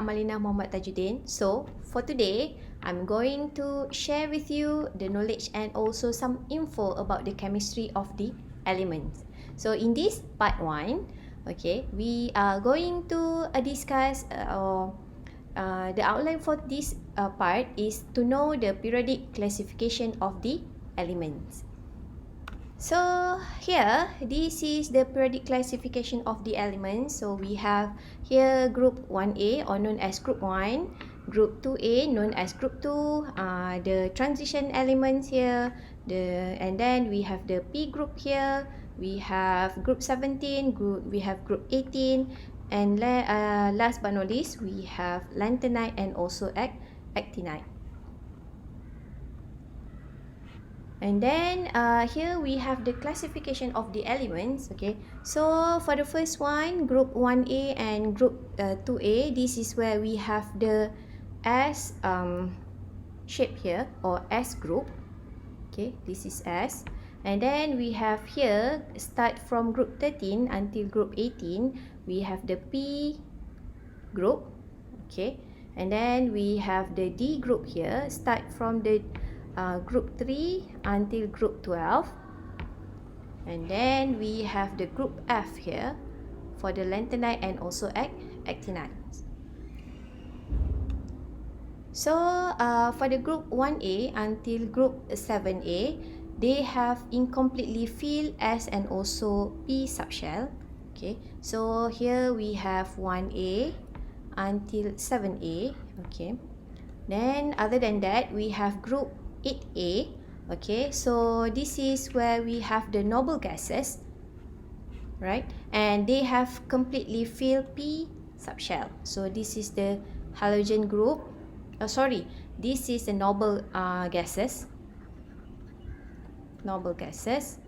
Amalina Muhammad Tajuddin. So for today, I'm going to share with you the knowledge and also some info about the chemistry of the elements. So in this part 1, okay, we are going to discuss the outline for this part is to know the periodic classification of the elements. So here, this is the periodic classification of the elements. So we have here group 1A or known as group 1, group 2A known as group 2, the transition elements here, and then we have the P group here, we have group 17, we have group 18, and last but not least, we have lanthanide and also actinide. And then here we have the classification of the elements. Okay, so for the first one, group 1A and group 2A, this is where we have the S shape here, or S group. Okay, this is S. And then we have here, start from group 13 until group 18, we have the P group. Okay, and then we have the D group here, start from the group 3 until group 12, and then we have the group F here for the lanthanide and also actinide. So for the group 1A until group 7A, they have incompletely filled S and also P subshell. Okay, so here we have 1A until 7A. Okay, then other than that, we have group 8A. Okay, so this is where we have the noble gases, right? And they have completely filled P subshell. So this is the halogen group. This is the noble gases. Noble gases.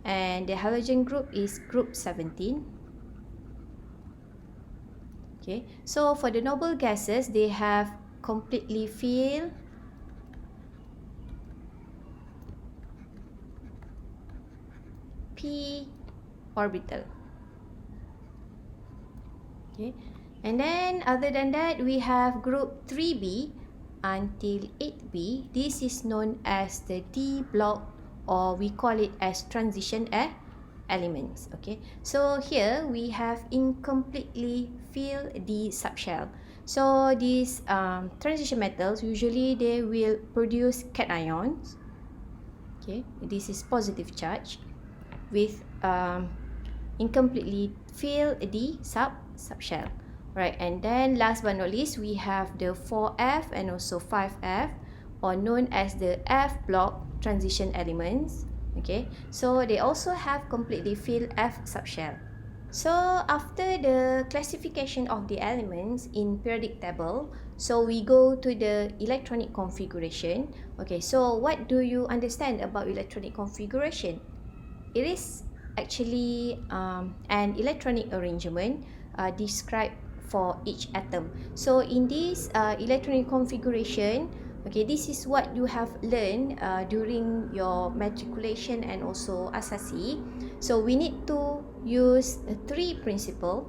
And the halogen group is group 17. Okay, so for the noble gases, they have completely filled P orbital. Okay, and then other than that, we have group 3B until 8B. This is known as the D block, or we call it as transition elements. Okay, so here we have incompletely filled D subshell. So these transition metals, usually they will produce cations. Okay, this is positive charge with incompletely filled the subshell, right? And then last but not least, we have the 4F and also 5F, or known as the F block transition elements. Okay, so they also have completely filled F subshell. So after the classification of the elements in periodic table, so we go to the electronic configuration. Okay, so what do you understand about electronic configuration? It is actually an electronic arrangement described for each atom. So in this electronic configuration, okay, this is what you have learned during your matriculation and also Asasi. So we need to use 3 principles.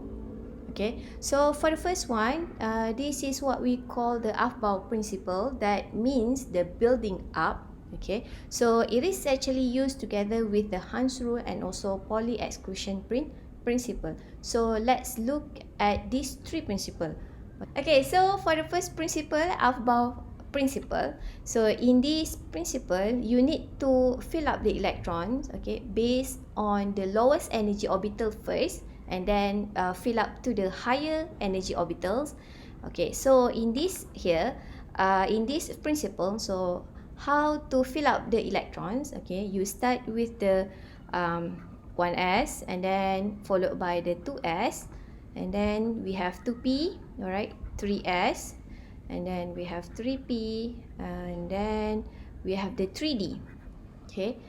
Okay, so for the first one, this is what we call the Aufbau principle. That means the building up. Okay, so it is actually used together with the Hans rule and also Pauli exclusion principle. So let's look at these 3 principles. Okay, so for the first principle, Aufbau principle. So in this principle, you need to fill up the electrons, okay, based on the lowest energy orbital first, and then fill up to the higher energy orbitals. Okay, so in this here, in this principle, so how to fill up the electrons? Okay, you start with the 1s, and then followed by the 2s, and then we have 2p, all right, 3s, and then we have 3p, and then we have the 3d. Okay,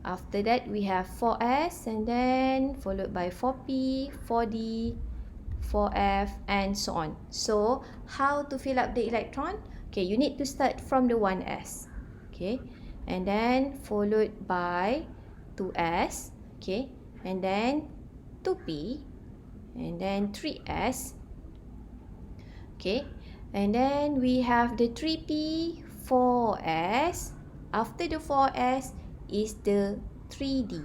after that we have 4s, and then followed by 4p, 4d, 4f, and so on. So how to fill up the electron? Okay, you need to start from the 1s. Okay, and then followed by 2s, okay, and then 2p, and then 3s, Okay, and then we have the 3p 4s. After the 4s is the 3d,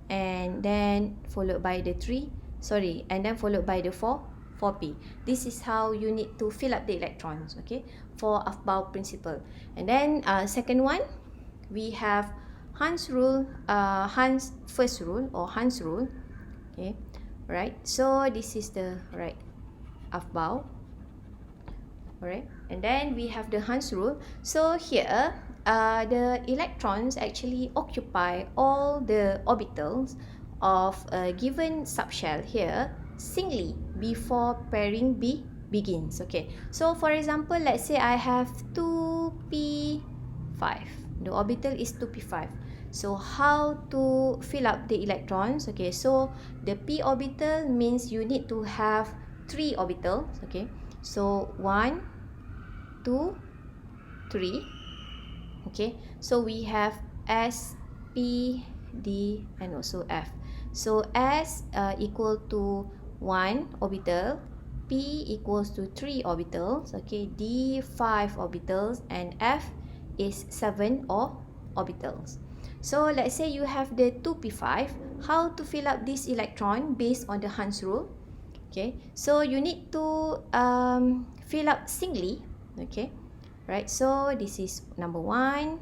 and then followed by the 4p. This is how you need to fill up the electrons, okay, for Aufbau principle. And then second one, we have Hans rule, Hans first rule or Hans rule. Okay, right, so this is the right Aufbau. Alright, and then we have the Hans rule. So here the electrons actually occupy all the orbitals of a given subshell here singly before pairing begins. Okay, so for example, let's say I have 2p5. The orbital is 2p5. So how to fill up the electrons? Okay, so the p orbital means you need to have 3 orbitals. Okay, so 1, 2, 3. Okay, so we have S, P, D, and also F. So S equal to 1 orbital, P equals to 3 orbitals, okay, D 5 orbitals, and F is 7 orbitals. So let's say you have the 2p5. How to fill up this electron based on the Hans rule? Okay, so you need to fill up singly. Okay, right, so this is number 1,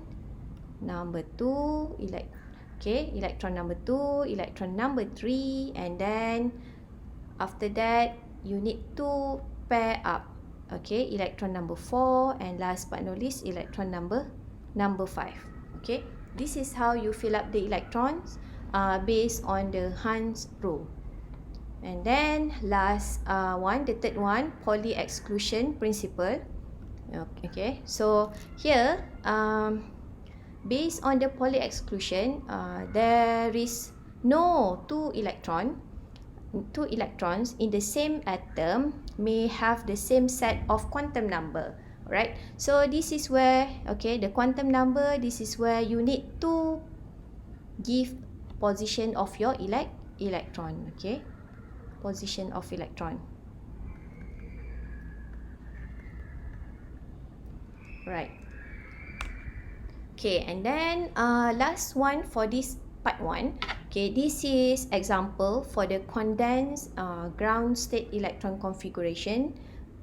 number 2, electron number 2, electron number 3, and then after that you need to pair up, okay, electron number 4, and last but not least electron number 5. Okay, this is how you fill up the electrons based on the Hans rule. And then last one, the third one, Pauli exclusion principle. Okay, so here based on the Pauli exclusion, there is no two electrons in the same atom may have the same set of quantum number. Right, so this is where, okay, the quantum number, this is where you need to give position of your electron. Okay, position of electron. Right. Okay, and then last one for this part 1. Okay, this is example for the condensed ground state electron configuration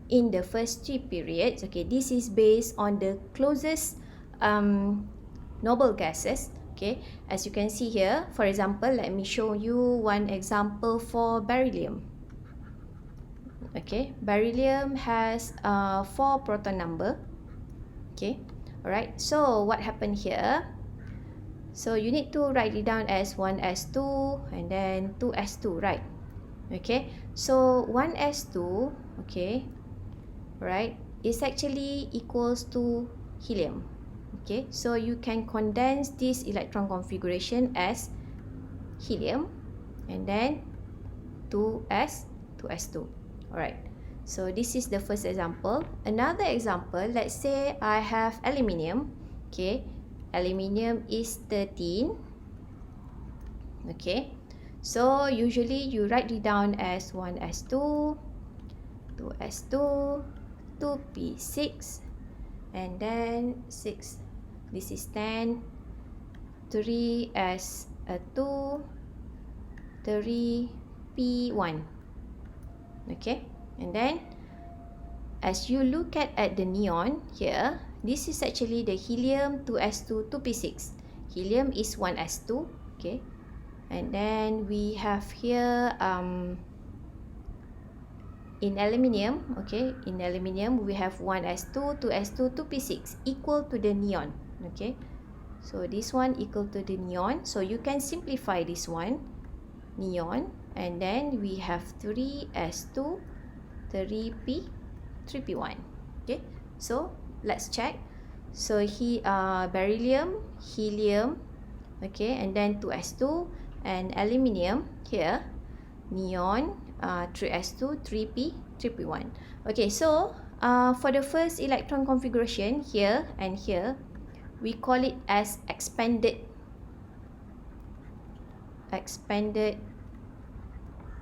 in the first 3 periods. Okay, this is based on the closest noble gases. Okay, as you can see here, for example, let me show you one example for beryllium. Okay, beryllium has 4 proton number. Okay, alright, so what happened here? So you need to write it down as 1s2 and then 2s2, right? Okay, so 1s2, okay, right, is actually equals to helium. Okay, so you can condense this electron configuration as helium and then 2s2. Alright, so this is the first example. Another example, let's say I have aluminium. Okay, aluminium is 13. Okay, so usually you write it down as 1s2, 2s2, 2p6, and then 6. This is 10, 3s2, 3p1. Okay, and then as you look at the neon here, this is actually the helium 2s2, 2p6. Helium is 1s2. Okay, and then we have here in aluminium, okay, in aluminium we have 1s2, 2s2, 2p6 equal to the neon. Okay, so this one equal to the neon, so you can simplify this one, neon, and then we have 3s2, 3p1. Okay, so let's check. So beryllium, helium, okay, and then 2s2, and aluminium here, neon, 3s2, 3p1. Okay, so for the first electron configuration here and here, we call it as expanded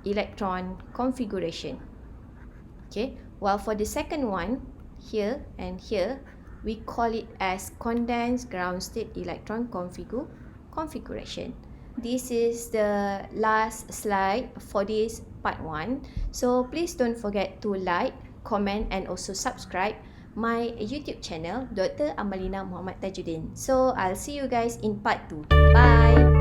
electron configuration. Okay, while for the second one, here and here, we call it as condensed ground state electron configuration. This is the last slide for this part 1. So please don't forget to like, comment and also subscribe my YouTube channel, Dr. Amalina Muhammad Tajuddin. So I'll see you guys in part 2. Bye!